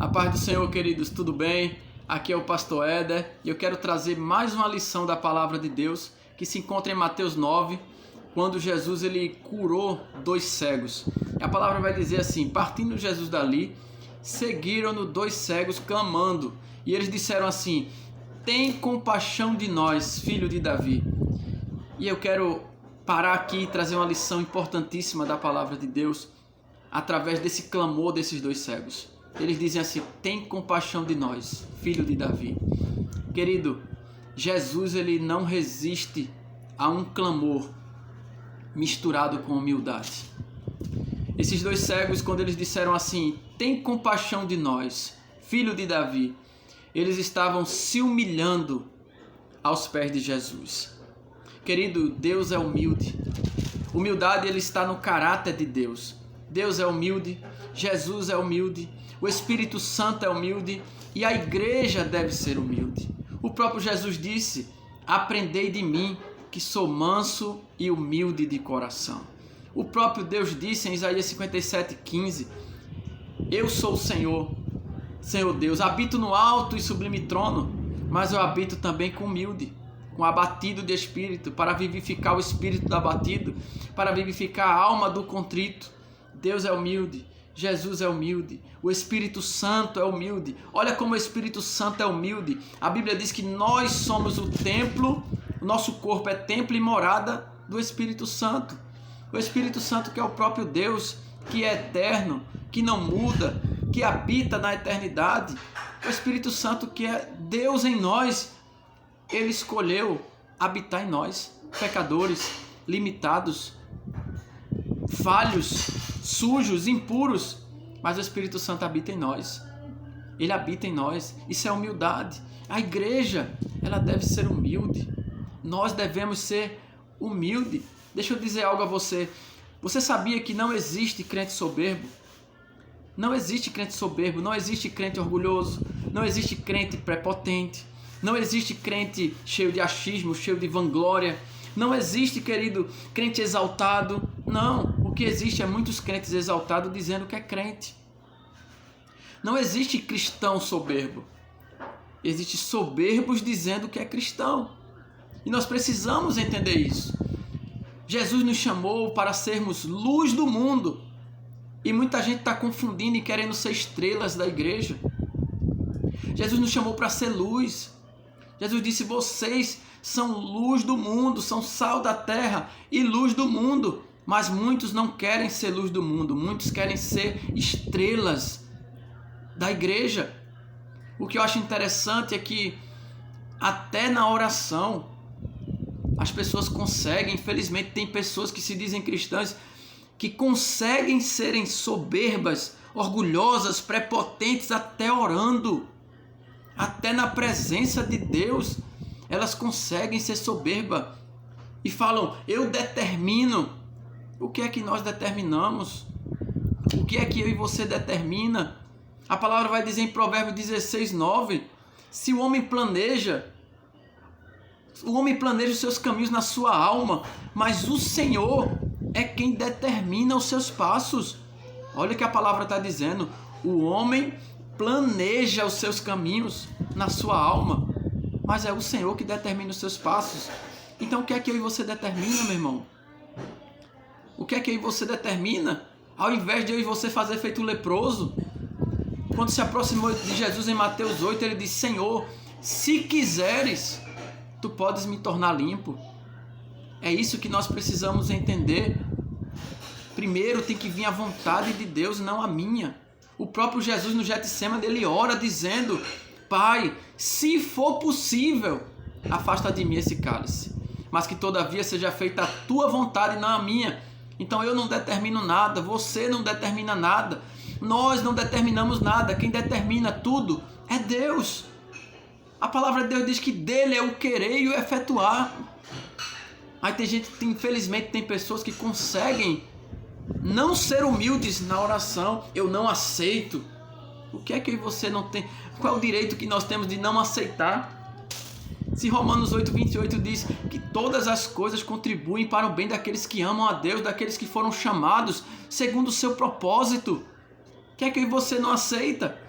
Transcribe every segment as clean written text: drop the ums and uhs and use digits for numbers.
A paz do Senhor, queridos, tudo bem? Aqui é o pastor Éder e eu quero trazer mais uma lição da palavra de Deus que se encontra em Mateus 9, quando Jesus ele curou 2 cegos. E a palavra vai dizer assim: partindo Jesus dali, seguiram-no 2 cegos clamando, e eles disseram assim: tem compaixão de nós, filho de Davi. E eu quero parar aqui e trazer uma lição importantíssima da palavra de Deus através desse clamor desses 2 cegos. Eles dizem assim: tem compaixão de nós, filho de Davi. Querido, Jesus ele não resiste a um clamor misturado com humildade. Esses 2 cegos, quando eles disseram assim: tem compaixão de nós, filho de Davi, eles estavam se humilhando aos pés de Jesus. Querido, Deus é humilde. Humildade ele está no caráter de Deus. Deus é humilde, Jesus é humilde, o Espírito Santo é humilde e a igreja deve ser humilde. O próprio Jesus disse: aprendei de mim, que sou manso e humilde de coração. O próprio Deus disse em Isaías 57:15: eu sou o Senhor Deus, habito no alto e sublime trono, mas eu habito também com humilde, com abatido de espírito, para vivificar o espírito do abatido, para vivificar a alma do contrito. Deus é humilde, Jesus é humilde, o Espírito Santo é humilde. Olha como o Espírito Santo é humilde. A Bíblia diz que nós somos o templo, o nosso corpo é templo e morada do Espírito Santo. O Espírito Santo que é o próprio Deus, que é eterno, que não muda, que habita na eternidade. O Espírito Santo que é Deus em nós, ele escolheu habitar em nós, pecadores, limitados, falhos, sujos, impuros, mas o Espírito Santo habita em nós. Ele habita em nós. Isso é humildade. A igreja, ela deve ser humilde. Nós devemos ser humildes. Deixa eu dizer algo a você. Você sabia que não existe crente soberbo? Não existe crente soberbo, não existe crente orgulhoso, não existe crente prepotente, não existe crente cheio de achismo, cheio de vanglória. Não existe, querido, crente exaltado. Não, o que existe é muitos crentes exaltados dizendo que é crente. Não existe cristão soberbo. Existe soberbos dizendo que é cristão. E nós precisamos entender isso. Jesus nos chamou para sermos luz do mundo. E muita gente está confundindo e querendo ser estrelas da igreja. Jesus nos chamou para ser luz. Jesus disse: vocês são luz do mundo, são sal da terra e luz do mundo. Mas muitos não querem ser luz do mundo, muitos querem ser estrelas da igreja. O que eu acho interessante é que até na oração as pessoas conseguem, infelizmente tem pessoas que se dizem cristãs que conseguem serem soberbas, orgulhosas, prepotentes até orando. Até na presença de Deus, elas conseguem ser soberbas e falam: eu determino. O que é que nós determinamos? O que é que eu e você determina? A palavra vai dizer em Provérbios 16:9: se o homem planeja os seus caminhos na sua alma, mas o Senhor é quem determina os seus passos. Olha o que a palavra está dizendo: o homem planeja os seus caminhos na sua alma, mas é o Senhor que determina os seus passos. Então o que é que eu e você determina, meu irmão? O que é que eu e você determina? Ao invés de eu e você fazer feito o leproso, quando se aproximou de Jesus em Mateus 8, ele disse: Senhor, se quiseres, tu podes me tornar limpo. É isso que nós precisamos entender. Primeiro tem que vir a vontade de Deus, não a minha. O próprio Jesus no Getsêmani, ele ora dizendo: Pai, se for possível, afasta de mim esse cálice, mas que todavia seja feita a tua vontade e não a minha. Então eu não determino nada, você não determina nada, nós não determinamos nada. Quem determina tudo é Deus. A palavra de Deus diz que dele é o querer e o efetuar. Aí tem gente, infelizmente tem pessoas que conseguem não ser humildes na oração. Eu não aceito. O que é que você não tem? Qual é o direito que nós temos de não aceitar? Se Romanos 8:28 diz que todas as coisas contribuem para o bem daqueles que amam a Deus, daqueles que foram chamados segundo o seu propósito. O que é que você não aceita?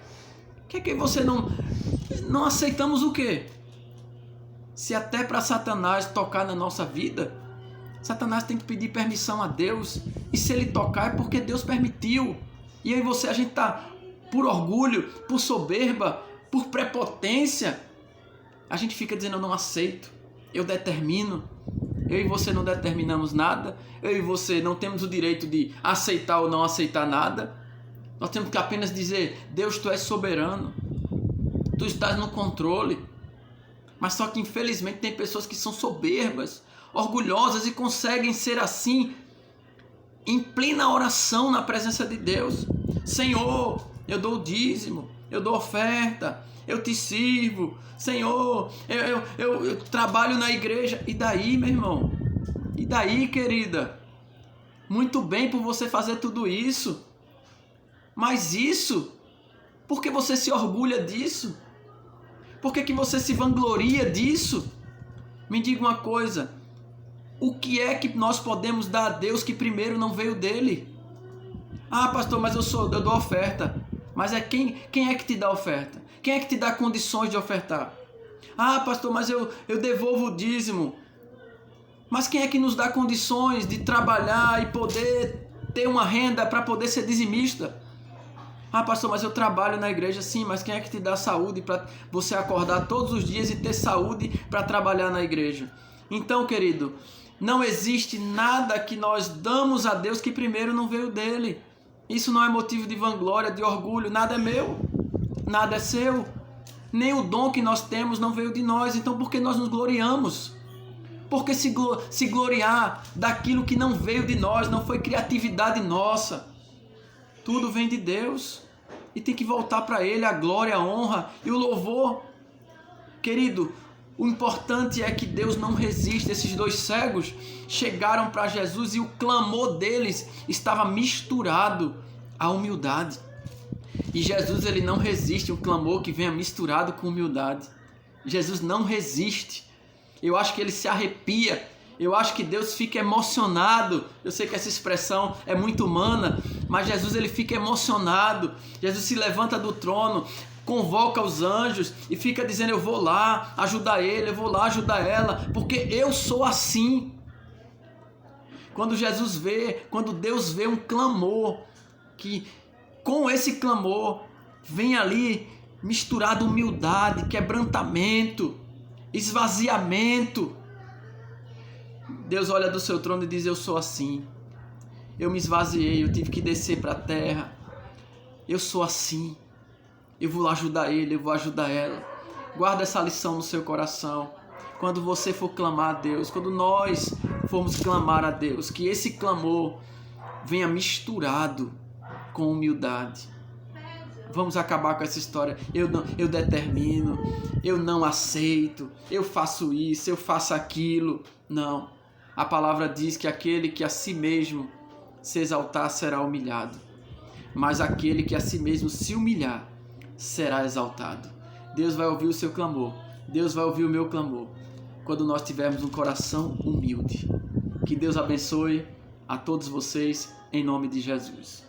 que você não aceitamos o quê? Se até para Satanás tocar na nossa vida, Satanás tem que pedir permissão a Deus. E se ele tocar é porque Deus permitiu. E eu e você, a gente está por orgulho, por soberba, por prepotência. A gente fica dizendo, eu não aceito, eu determino. Eu e você não determinamos nada. Eu e você não temos o direito de aceitar ou não aceitar nada. Nós temos que apenas dizer, Deus, tu és soberano. Tu estás no controle. Mas só que infelizmente tem pessoas que são soberbas, orgulhosas e conseguem ser assim em plena oração na presença de Deus. Senhor, eu dou o dízimo, eu dou oferta, eu te sirvo. Senhor, eu trabalho na igreja. E daí, meu irmão? E daí, querida? Muito bem por você fazer tudo isso. Mas isso, por que você se orgulha disso? Por que você se vangloria disso? Me diga uma coisa. O que é que nós podemos dar a Deus que primeiro não veio dele? Ah, pastor, mas eu dou oferta. Mas quem é que te dá oferta? Quem é que te dá condições de ofertar? Ah, pastor, mas eu devolvo o dízimo. Mas quem é que nos dá condições de trabalhar e poder ter uma renda para poder ser dizimista? Ah, pastor, mas eu trabalho na igreja. Sim, mas quem é que te dá saúde para você acordar todos os dias e ter saúde para trabalhar na igreja? Então, querido, não existe nada que nós damos a Deus que primeiro não veio dele. Isso não é motivo de vanglória, de orgulho. Nada é meu, nada é seu. Nem o dom que nós temos não veio de nós. Então, por que nós nos gloriamos? Por que se gloriar daquilo que não veio de nós, não foi criatividade nossa? Tudo vem de Deus e tem que voltar para Ele a glória, a honra e o louvor. Querido, o importante é que Deus não resiste. Esses dois cegos chegaram para Jesus e o clamor deles estava misturado à humildade. E Jesus, ele não resiste um clamor que venha misturado com humildade. Jesus não resiste. Eu acho que ele se arrepia. Eu acho que Deus fica emocionado. Eu sei que essa expressão é muito humana, mas Jesus, ele fica emocionado. Jesus se levanta do trono, convoca os anjos e fica dizendo, eu vou lá ajudar ele, eu vou lá ajudar ela, porque eu sou assim. Quando Deus vê um clamor, que com esse clamor vem ali misturado humildade, quebrantamento, esvaziamento. Deus olha do seu trono e diz, eu sou assim. Eu me esvaziei, eu tive que descer para a terra. Eu sou assim. Eu vou lá ajudar ele, eu vou ajudar ela. Guarda essa lição no seu coração. Quando você for clamar a Deus, quando nós formos clamar a Deus, que esse clamor venha misturado com humildade. Vamos acabar com essa história. Eu determino, eu não aceito, eu faço isso, eu faço aquilo. Não. A palavra diz que aquele que a si mesmo se exaltar será humilhado. Mas aquele que a si mesmo se humilhar será exaltado. Deus vai ouvir o seu clamor. Deus vai ouvir o meu clamor. Quando nós tivermos um coração humilde. Que Deus abençoe a todos vocês em nome de Jesus.